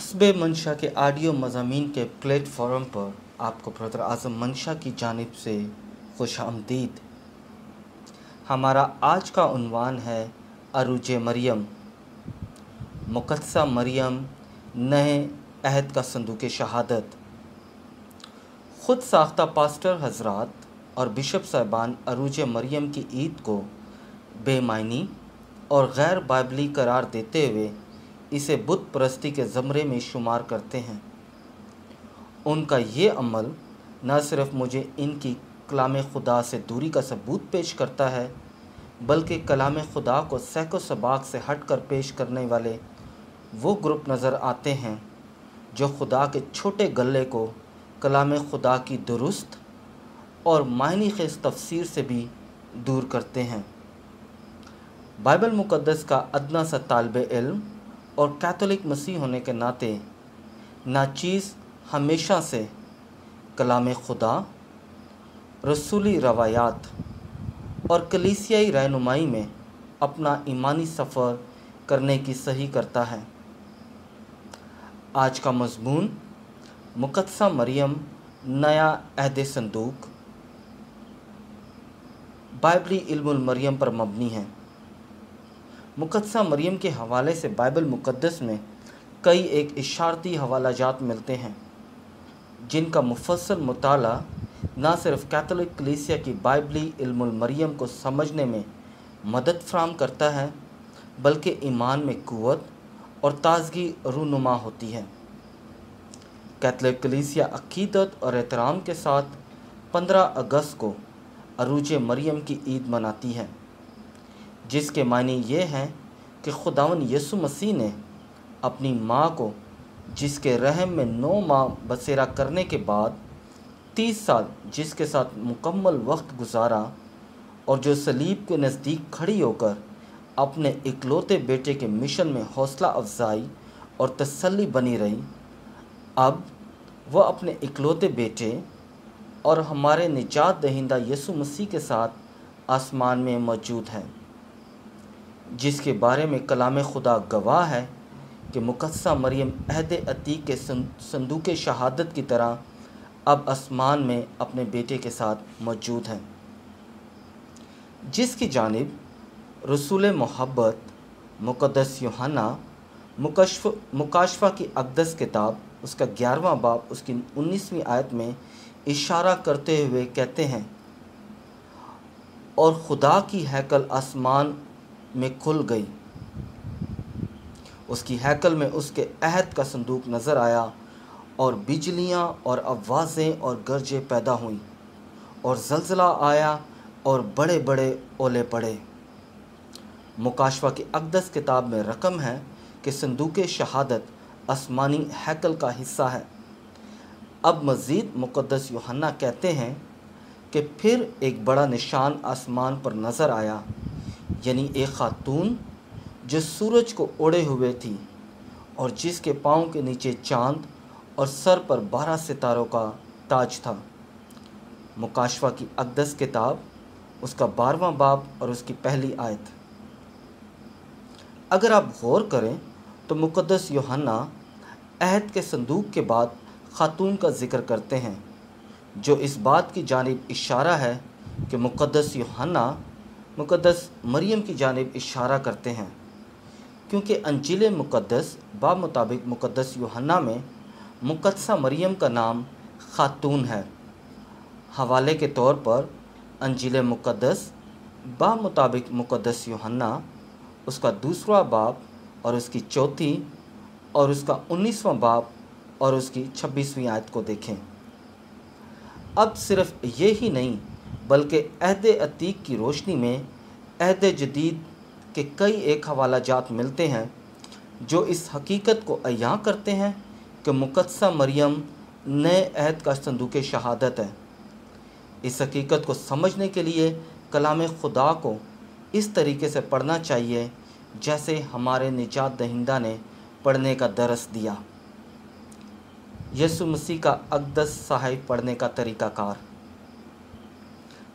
हस्ब मंशा के ऑडियो मज़ामीन के प्लेटफॉर्म पर आपको ब्रदर आज़म मंशा की जानिब से खुश आमदीद। हमारा आज का उन्वान है अरूज मरियम, मुक़द्दसा मरियम, नए अहद का संदूक शहादत। ख़ुद साख्ता पास्टर हजरात और बिशप साहबान अरूज मरियम की ईद को बेमायनी और गैर बाइबली करार देते हुए इसे बुत परस्ती के ज़मरे में शुमार करते हैं। उनका ये अमल न सिर्फ मुझे इनकी कलाम खुदा से दूरी का सबूत पेश करता है, बल्कि कलाम खुदा को सैको सबाक से हट कर पेश करने वाले वो ग्रुप नज़र आते हैं जो खुदा के छोटे गले को कलाम खुदा की दुरुस्त और मायनी खेज़ तफसीर से भी दूर करते हैं। बाइबल मुक़द्दस का अदना सा तालिब इल्म और कैथोलिक मसीह होने के नाते नाचीज़ हमेशा से कलाम खुदा, रसूली रवायात और कलीसियाई रहनुमाई में अपना ईमानी सफ़र करने की सही करता है। आज का मज़मून मुक़द्दसा मरियम नया अहद संदूक बाइबली इल्मुल मरियम पर मबनी है। मुक़द्दसा मरियम के हवाले से बाइबल मुक़द्दस में कई एक इशारती हवालाजात मिलते हैं, जिनका मुफस्सल मुताला न सिर्फ कैथोलिक कलीसिया की बाइबली इल्मुल मरियम को समझने में मदद फ़राहम करता है, बल्कि ईमान में क़ुव्वत और ताज़गी रूनुमा होती है। कैथोलिक कलीसिया अक़ीदत और एहतराम के साथ 15 अगस्त को अरूज मरियम की ईद मनाती है, जिसके मायने ये हैं कि खुदावन यसु मसीह ने अपनी माँ को, जिसके रहम में 9 माह बसेरा करने के बाद 30 साल जिसके साथ मुकम्मल वक्त गुजारा और जो सलीब के नज़दीक खड़ी होकर अपने इकलौते बेटे के मिशन में हौसला अफजाई और तसल्ली बनी रही, अब वह अपने इकलौते बेटे और हमारे निजात दहिंदा यसु मसीह के साथ आसमान में मौजूद है, जिसके बारे में कलाम खुदा गवाह है कि मुक़द्दसा मरियम अहद अतीक के संदूक शहादत की तरह अब आसमान में अपने बेटे के साथ मौजूद है, जिसकी जानिब रसूल मोहब्बत मुक़द्दस यूहन्ना मुकाशफ़ा की अक़दस किताब उसका 11वां बाब उसकी 19वीं आयत में इशारा करते हुए कहते हैं, और खुदा की हैकल आसमान में खुल गई, उसकी हैकल में उसके अहद का संदूक नज़र आया और बिजलियाँ और आवाज़ें और गरजें पैदा हुईं और ज़लज़ला आया और बड़े बड़े ओले पड़े। मुकाशफ़ा की अक़दस किताब में रकम है कि संदूक शहादत आसमानी हैकल का हिस्सा है। अब मज़ीद मुक़द्दस यूहन्ना कहते हैं कि फिर एक बड़ा निशान आसमान पर नज़र आया, यानी एक खातून जो सूरज को ओढ़े हुए थी और जिसके पाँव के नीचे चाँद और सर पर 12 सितारों का ताज था। मुकाशफ़ा की अक़दस किताब उसका 12वां बाब और उसकी पहली आयत। अगर आप गौर करें तो मुक़द्दस यूहन्ना अहद के संदूक के बाद खातून का ज़िक्र करते हैं, जो इस बात की जानिब इशारा है कि मुक़द्दस यूहन्ना मुक़द्दस मरियम की जानिब इशारा करते हैं, क्योंकि अंजील मुक़द्दस मुताबिक मुक़द्दस यूहन्ना में मुक़द्दसा मरियम का नाम खातून है। हवाले के तौर पर अंजील मुक़द्दस मुताबिक मुक़द्दस यूहन्ना उसका 2वां बाब और उसकी 4थी और उसका 19वां बाब और उसकी 26वीं आयत को देखें। अब सिर्फ ये ही नहीं, बल्कि अहद अतीक की रोशनी में अहद जदीद के कई एक हवालाजात मिलते हैं जो इस हकीकत को अयां करते हैं कि मुक़द्दसा मरियम नए अहद का संदूक शहादत है। इस हकीकत को समझने के लिए कलाम खुदा को इस तरीके से पढ़ना चाहिए जैसे हमारे निजात दहिंदा ने पढ़ने का दरस दिया। यसु मसीह का अक़दस साहिब पढ़ने का तरीक़ाकार।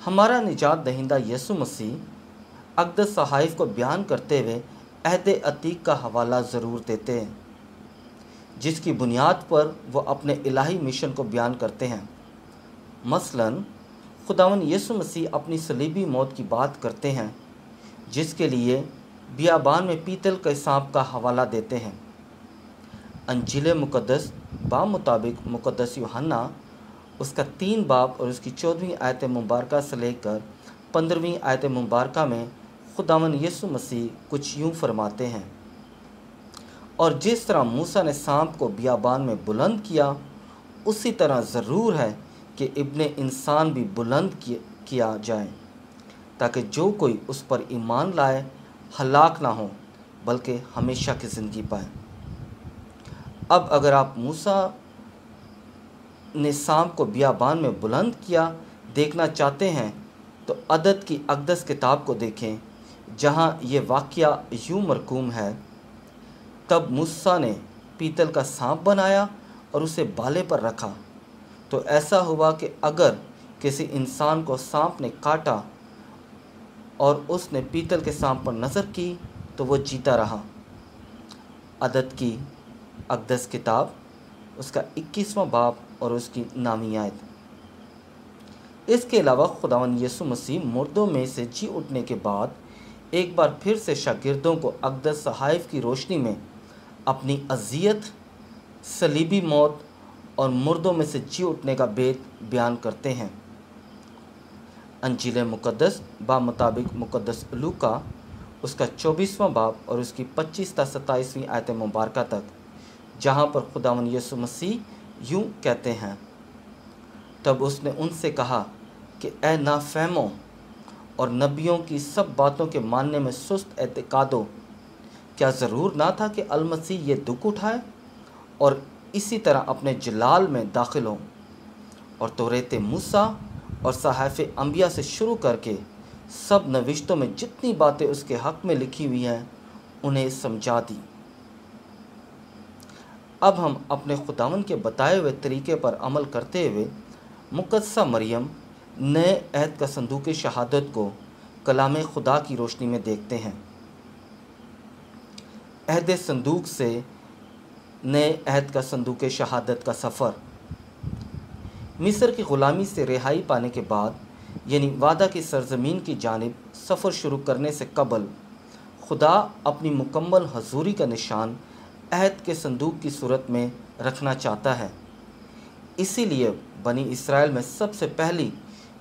हमारा निजात दहिंदा यसु मसीह अक़दस सहाइफ़ को बयान करते हुए अहद अतीक का हवाला ज़रूर देते हैं, जिसकी बुनियाद पर वो अपने इलाही मिशन को बयान करते हैं। मसलन खुदावन यीशु मसीह अपनी सलीबी मौत की बात करते हैं, जिसके लिए बियाबान में पीतल के सांप का हवाला देते हैं। अंजील मुक़द्दस मुताबिक मुक़द्दस यूहन्ना उसका 3 बाब और उसकी 14वीं आयत मुबारक से लेकर 15वीं आयत मुबारक में खुदावन यीशु मसीह कुछ यूँ फरमाते हैं, और जिस तरह मूसा ने सांप को बियाबान में बुलंद किया, उसी तरह ज़रूर है कि इब्ने इंसान भी बुलंद किया जाए, ताकि जो कोई उस पर ईमान लाए हलाक ना हो, बल्कि हमेशा की ज़िंदगी पाए। अब अगर आप मूसा ने सांप को बियाबान में बुलंद किया देखना चाहते हैं, तो अदद की अक़दस किताब को देखें, जहाँ ये वाक़या यूँ मरकूम है, तब मूसा ने पीतल का सांप बनाया और उसे बाले पर रखा। तो ऐसा हुआ कि अगर किसी इंसान को सांप ने काटा और उसने पीतल के सांप पर नज़र की, तो वो जीता रहा। अदद की अक़दस किताब उसका 21वां बाब और उसकी नामी आयत। इसके अलावा खुदावन यीशु मसीह मुर्दों में से जी उठने के बाद एक बार फिर से शागिर्दों को अक़दस सहाइफ की रोशनी में अपनी अज़ियत, सलीबी मौत और मुर्दों में से जी उठने का भेद बयान करते हैं। अंजील मुक़द्दस मुताबिक मुक़द्दस लूका उसका 24वां बाब और उसकी 25 से 27वीं आयत मुबारक तक, जहाँ पर खुदावन यीशु मसीह यूँ कहते हैं, तब उसने उनसे कहा कि ए नाफहमों और नबियों की सब बातों के मानने में सुस्त एतकादो, क्या ज़रूर ना था कि अलमसीह ये दुख उठाए और इसी तरह अपने जलाल में दाखिल हों, और तौरात मूसा और सहाइफ़ अंबिया से शुरू करके सब नविश्तों में जितनी बातें उसके हक़ में लिखी हुई हैं उन्हें समझा दी। अब हम अपने खुदावन के बताए हुए तरीके पर अमल करते हुए मुक़द्दसा मरियम नए अहद का संदूक शहादत को कलाम खुदा की रोशनी में देखते हैं। अहद संदूक से नए अहद का संदूक शहादत का सफ़र। मिस्र की ग़ुलामी से रिहाई पाने के बाद, यानी वादा की सरज़मीन की जानिब सफ़र शुरू करने से कबल, खुदा अपनी मुकम्मल हजूरी का निशान अहद के संदूक की सूरत में रखना चाहता है। इसीलिए बनी इसराइल में सबसे पहली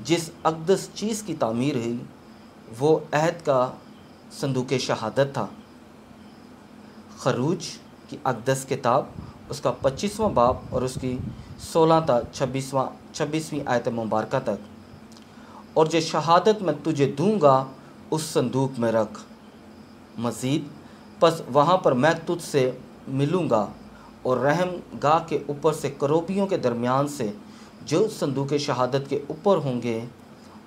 जिस अक़दस चीज़ की तामीर हुई, वो अहद का संदूक शहादत था। खरूज की अक़दस किताब उसका 25वां बाब और उसकी 16 ता 26वीं आयत मुबारक तक, और जो शहादत मैं तुझे दूंगा उस संदूक में रख। मज़ीद पस वहाँ पर मैं तुझसे मिलूँगा और रहम गाह के ऊपर से करोबियों के दरमियान से जो संदूक शहादत के ऊपर होंगे,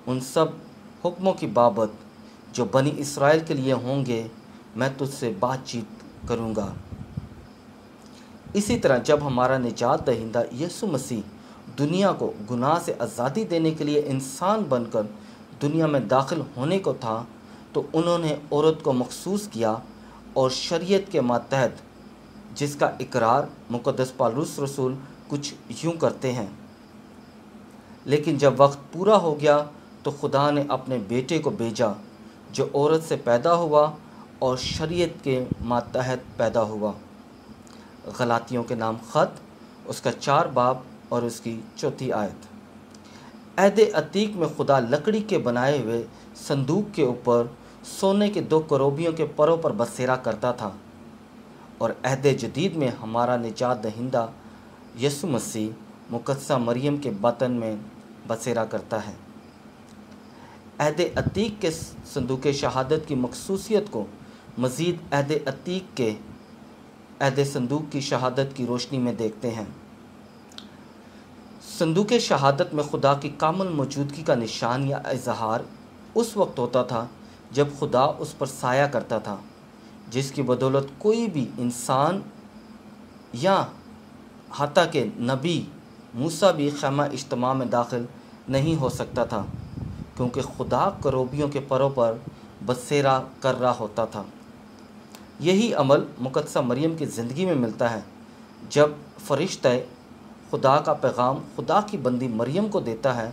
उन सब हुक्मों की बाबत जो बनी इसराइल के लिए होंगे, मैं तुझसे बातचीत करूँगा। इसी तरह जब हमारा निजात दहिंदा यीशु मसीह दुनिया को गुनाह से आज़ादी देने के लिए इंसान बनकर दुनिया में दाखिल होने को था, तो उन्होंने औरत को मखसूस किया और शरीयत के मातहत, जिसका इकरार मुक़द्दस पौलुस रसूल कुछ यूँ करते हैं। लेकिन जब वक्त पूरा हो गया, तो खुदा ने अपने बेटे को भेजा, जो औरत से पैदा हुआ और शरीयत के मातहत पैदा हुआ। गलातियों के नाम ख़त उसका 4 बाब और उसकी 4 आयत। अहद अतीक में खुदा लकड़ी के बनाए हुए संदूक के ऊपर सोने के 2 करोबियों के परों पर बसेरा करता था, और अहद जदीद में हमारा निजात दहिंदा यीशु मसीह मुक़द्दसा मरियम के बतन में बसेरा करता है। अहद अतीक के संदूक शहादत की मखसूसियत को मज़ीद अहद अतीक के अहद संदूक की शहादत की रोशनी में देखते हैं। संदूक शहादत में खुदा की कामिल मौजूदगी का निशान या इजहार उस वक्त होता था जब खुदा उस पर साया करता था, जिसकी बदौलत कोई भी इंसान या हत्ता के नबी मूसा भी खैमा इज्तिमा में दाखिल नहीं हो सकता था, क्योंकि खुदा करोबियों के परों पर बसेरा कर रहा होता था। यही अमल मुक़द्दसा मरियम की ज़िंदगी में मिलता है, जब फरिश्ता खुदा का पैगाम खुदा की बंदी मरियम को देता है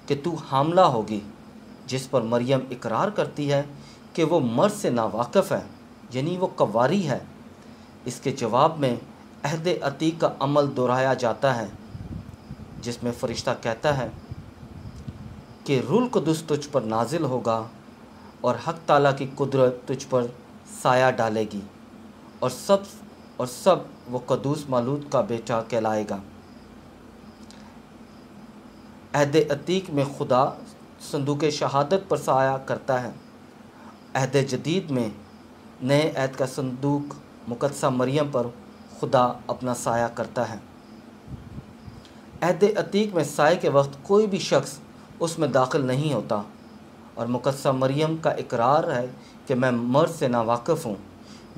कि तू हामला होगी, जिस पर मरियम इकरार करती है कि वो मर्द से नावाकिफ़ है, यानी वो कवारी है, इसके जवाब में अहद अतीक का अमल दोहराया जाता है, जिसमें फ़रिश्ता कहता है कि रूह कुद्दुस तुझ पर नाजिल होगा और हक ताला की कुदरत तुझ पर साया डालेगी और सब वो कदूस मालूद का बेटा कहलाएगा। अहद अतीक में खुदा संदूक शहादत पर साया करता है। अहद जदीद में नए अहद का संदूक मुकद्दसा मरियम पर खुदा अपना साया करता है। अहद अतीक में साए के वक्त कोई भी शख्स उसमें दाखिल नहीं होता और मुकद्दसा मरियम का इकरार है कि मैं मर्द से नावाकिफ़ हूँ,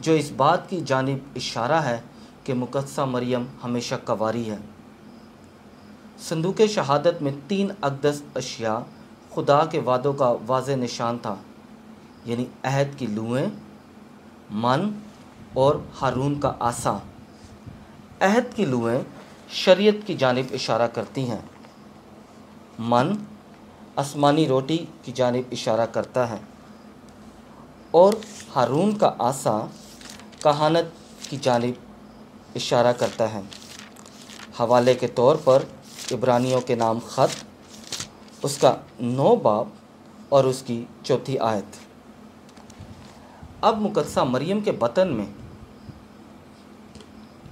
जो इस बात की जानिब इशारा है कि मुकद्दसा मरियम हमेशा कवारी है। संदूक शहादत में 3 अक़दस अशिया खुदा के वादों का वाज़े निशान था, यानी अहद की लूएँ, मन और हारून का आसा। अहद की लूएँ शरीयत की जानिब इशारा करती हैं, मन आसमानी रोटी की जानिब इशारा करता है और हारून का आसा कहानत की जानिब इशारा करता है। हवाले के तौर पर इब्रानियों के नाम ख़त, उसका 9 बाब और उसकी 4 आयत। अब मुकद्दसा मरियम के बतन में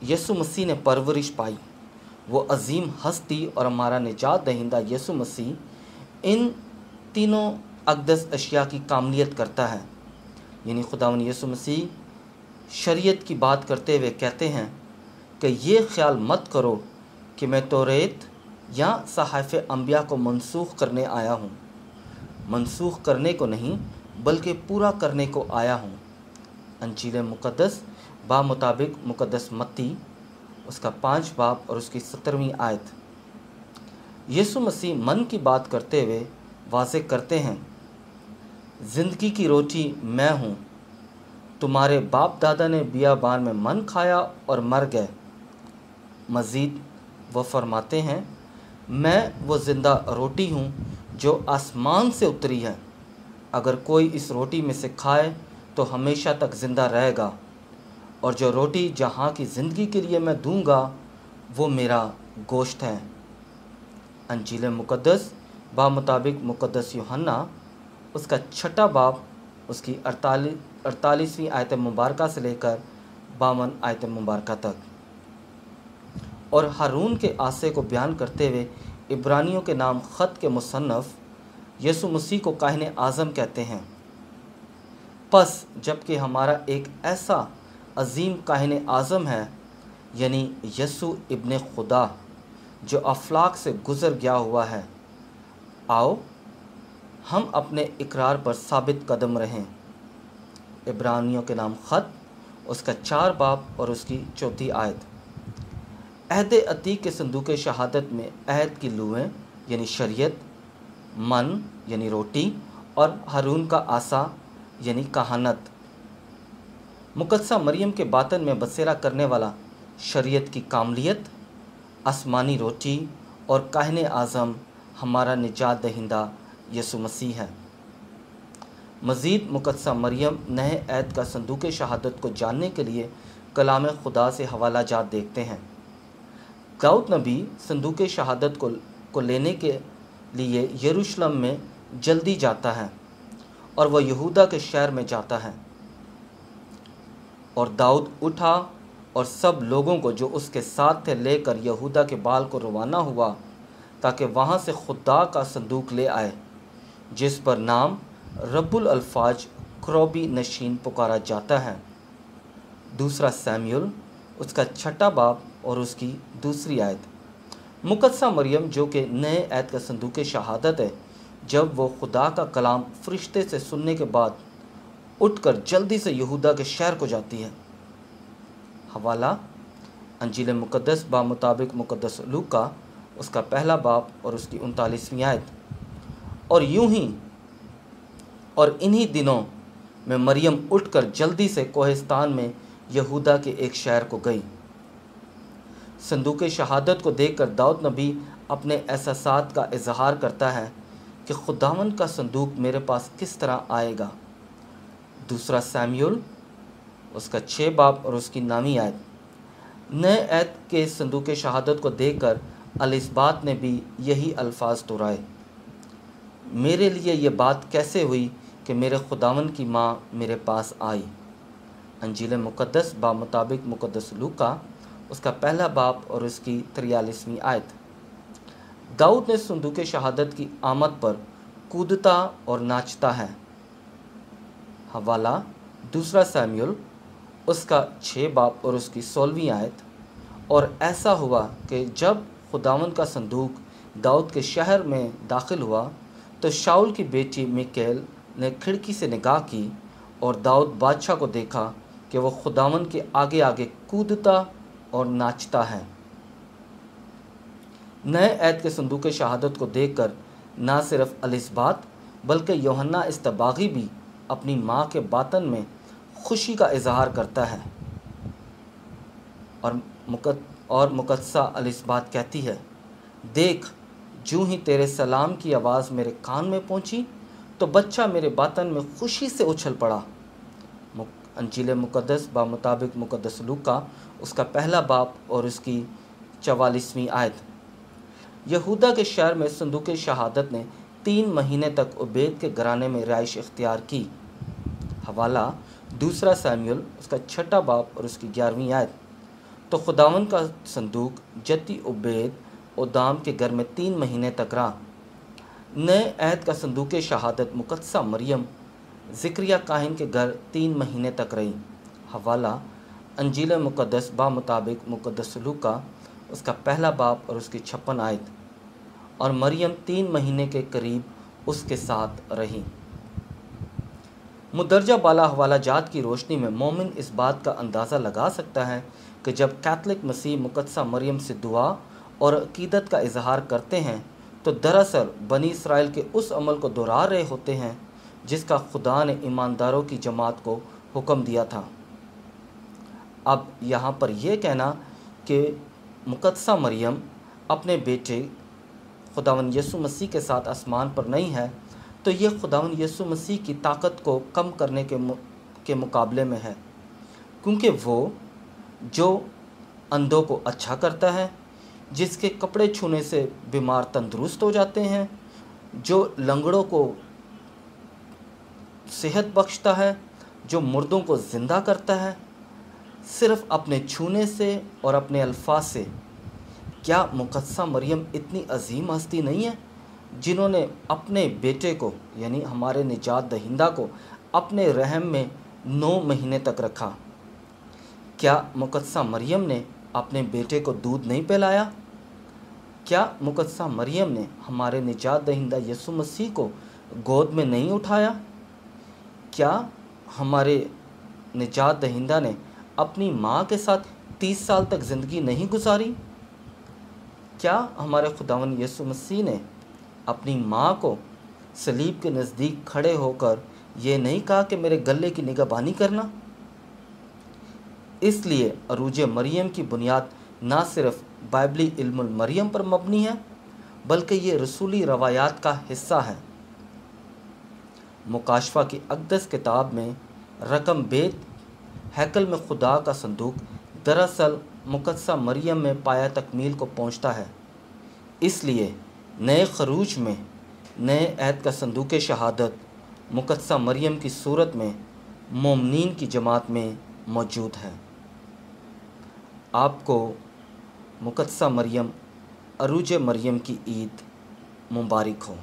यसु मसीह ने परवरिश पाई। वो अजीम हस्ती और हमारा निजात दहिंदा यसु मसीह इन तीनों अक़दस अशिया की कामलियत करता है, यानी खुदावंद यसु मसीह शरीयत की बात करते हुए कहते हैं कि ये ख्याल मत करो कि मैं तौरेत या सहाफ़े अंबिया को मनसूख करने आया हूँ। मनसूख करने को नहीं बल्कि पूरा करने को आया हूँ। अंजील मुक़द्दस मुताबिक मुक़द्दस मत्ती उसका 5 बाब और उसकी 17वीं आयत। यीशु मसीह मन की बात करते हुए वाज़े करते हैं, ज़िंदगी की रोटी मैं हूँ। तुम्हारे बाप दादा ने बियाबान में मन खाया और मर गए। मज़ीद वो फरमाते हैं, मैं वो ज़िंदा रोटी हूँ जो आसमान से उतरी है। अगर कोई इस रोटी में से खाए तो हमेशा तक ज़िंदा रहेगा, और जो रोटी जहाँ की ज़िंदगी के लिए मैं दूंगा वो मेरा गोश्त है। अंजील मुक़द्दस मुताबिक मुक़द्दस यूहन्ना उसका 6 बाब उसकी 48वीं आयत मुबारका से लेकर 52 आयत मुबारका तक। और हारून के आसे को बयान करते हुए इब्रानियों के नाम ख़त के मुसन्नफ़ यसु मसीह को काहिन आज़म कहते हैं। पस जबकि हमारा एक ऐसा अजीम काहिन आज़म है, यानी यसु इब्ने खुदा, जो अफलाक से गुज़र गया हुआ है, आओ हम अपने इकरार पर साबित कदम रहें। इब्रानियों के नाम ख़त उसका 4 बाब और उसकी 4 आयत। अहद अतीक के संदूक शहादत में अहद की लूएँ यानी शरीयत, मन यानी रोटी और हारून का आसा यानी कहानत। मुकद्दसा मरियम के बातन में बसेरा करने वाला शरीयत की कामलियत, आसमानी रोटी और काहिन आज़म हमारा निजात दहिंदा यसु मसीह है। मज़ीद मुकद्दसा मरियम नए अहद का संदूक शहादत को जानने के लिए कलाम खुदा से हवाला जात देखते हैं। दाऊद नबी संदूक शहादत को लेने के लिए यरूशलेम में जल्दी जाता है और वह यहूदा के शहर में जाता है। और दाऊद उठा और सब लोगों को जो उसके साथ थे लेकर यहूदा के बाल को रवाना हुआ, ताकि वहाँ से खुदा का संदूक ले आए, जिस पर नाम रब्बुल अल्फाज क्रोबी नशीन पुकारा जाता है। 2 सैमुएल उसका 6 बाब और उसकी 2 आयत। मुकद्दसा मरियम जो कि नए अहद का संदूक शहादत है, जब वो खुदा का कलाम फरिश्ते से सुनने के बाद उठकर जल्दी से यहूदा के शहर को जाती है। हवाला अंजील मुक़द्दस मुताबिक मुक़द्दस लूका उसका 1 बाब और उसकी 39वीं आयत। और यूं ही और इन्हीं दिनों में मरियम उठकर जल्दी से कोहिस्तान में यहूदा के एक शहर को गई। संदूक शहादत को देखकर दाऊद नबी अपने एहसासात का इजहार करता है कि खुदावंद का संदूक मेरे पास किस तरह आएगा। दूसरा सैमुएल उसका 6 बाब और उसकी नामी आयत। नए ऐत के संदूक शहादत को देखकर अलिस्बात ने भी यही अल्फाज दोहराए, मेरे लिए ये बात कैसे हुई कि मेरे खुदावन की माँ मेरे पास आई। अंजील मुक़द्दस बा मुताबिक मुक़द्दस लूका उसका 1 बाब और उसकी 43वीं आयत। दाऊद ने संदूक शहादत की आमद पर कूदता और नाचता है। हवाला दूसरा सैमुएल उसका 6 बाब और उसकी 16वीं आयत। और ऐसा हुआ कि जब खुदावंद का संदूक दाऊद के शहर में दाखिल हुआ तो शाऊल की बेटी मिकाएल ने खिड़की से निगाह की और दाऊद बादशाह को देखा कि वह खुदावंद के आगे आगे कूदता और नाचता है। नए ऐत के संदूक शहादत को देखकर ना सिर्फ अलिस्बात बल्कि यूहन्ना इस्तबागी भी अपनी माँ के बातन में खुशी का इजहार करता है। और मुकद्दसा अलिस्बात कहती है, देख जूँ ही तेरे सलाम की आवाज़ मेरे कान में पहुँची तो बच्चा मेरे बातन में खुशी से उछल पड़ा। अंजील मुक़द्दस बा मुताबिक मुक़द्दस लूका उसका 1 बाब और उसकी 44वीं आयत। यहूदा के शहर में संदूक शहादत ने 3 महीने तक उबैद के घराने में रिहाइश इख्तियार की। हवाला दूसरा सैमुएल उसका 6 बाब और उसकी 11वीं आयत। तो खुदावंद का संदूक जत्ती उबैद ओदाम के घर में 3 महीने तक रहा। नए ऐत का संदूक शहादत मुकद्दसा मरियम ज़िक्रिया काहिन के घर 3 महीने तक रही। हवाला अंजील मुक़द्दस बा मुताबिक मुक़द्दस लूका उसका 1 बाब और उसकी 56 आयत। और मरियम 3 महीने के करीब उसके साथ रही। मुदरजा बाला हवाला जात की रोशनी में मोमिन इस बात का अंदाज़ा लगा सकता है कि जब कैथलिक मसीह मुकद्दसा मरियम से दुआ और अकीदत का इजहार करते हैं तो दरअसल बनी इसराइल के उस अमल को दोहरा रहे होते हैं जिसका खुदा ने ईमानदारों की जमात को हुक्म दिया था। अब यहाँ पर यह कहना कि मुकद्दसा मरियम अपने बेटे खुदावंद यीशु मसीह के साथ आसमान पर नहीं है तो यह खुदावंद यीशु मसीह की ताकत को कम करने के मुकाबले में है, क्योंकि वो जो अंधों को अच्छा करता है, जिसके कपड़े छूने से बीमार तंदुरुस्त हो जाते हैं, जो लंगड़ों को सेहत बख्शता है, जो मुर्दों को ज़िंदा करता है, सिर्फ़ अपने छूने से और अपने अल्फाज से। क्या मुकद्दसा मरियम इतनी अजीम हस्ती नहीं है जिन्होंने अपने बेटे को यानी हमारे निजात दहिंदा को अपने रहम में 9 महीने तक रखा? क्या मुकद्दसा मरियम ने अपने बेटे को दूध नहीं पिलाया? क्या मुकद्दसा मरियम ने हमारे निजात दहिंदा यीशु मसीह को गोद में नहीं उठाया? क्या हमारे निजात दहिंदा ने अपनी माँ के साथ 30 साल तक ज़िंदगी नहीं गुजारी? क्या हमारे खुदावंद यीशु मसीह ने अपनी माँ को सलीब के नज़दीक खड़े होकर ये नहीं कहा कि मेरे गले की निगहबानी करना? इसलिए अरूज मरियम की बुनियाद ना सिर्फ बाइबली इल्मुल मरियम पर मबनी है बल्कि ये रसूली रवायात का हिस्सा है। मुकाशफा की अक़दस किताब में रकम बेत हैकल में खुदा का संदूक दरअसल मुकद्दसा मरियम में पाया तकमील को पहुंचता है। इसलिए नए खरूज में नए ऐत का संदूक शहादत मुकद्दसा मरियम की सूरत में मोमनीन की जमात में मौजूद है। आपको मुकद्दसा मरियम अरूज मरियम की ईद मुबारक हो।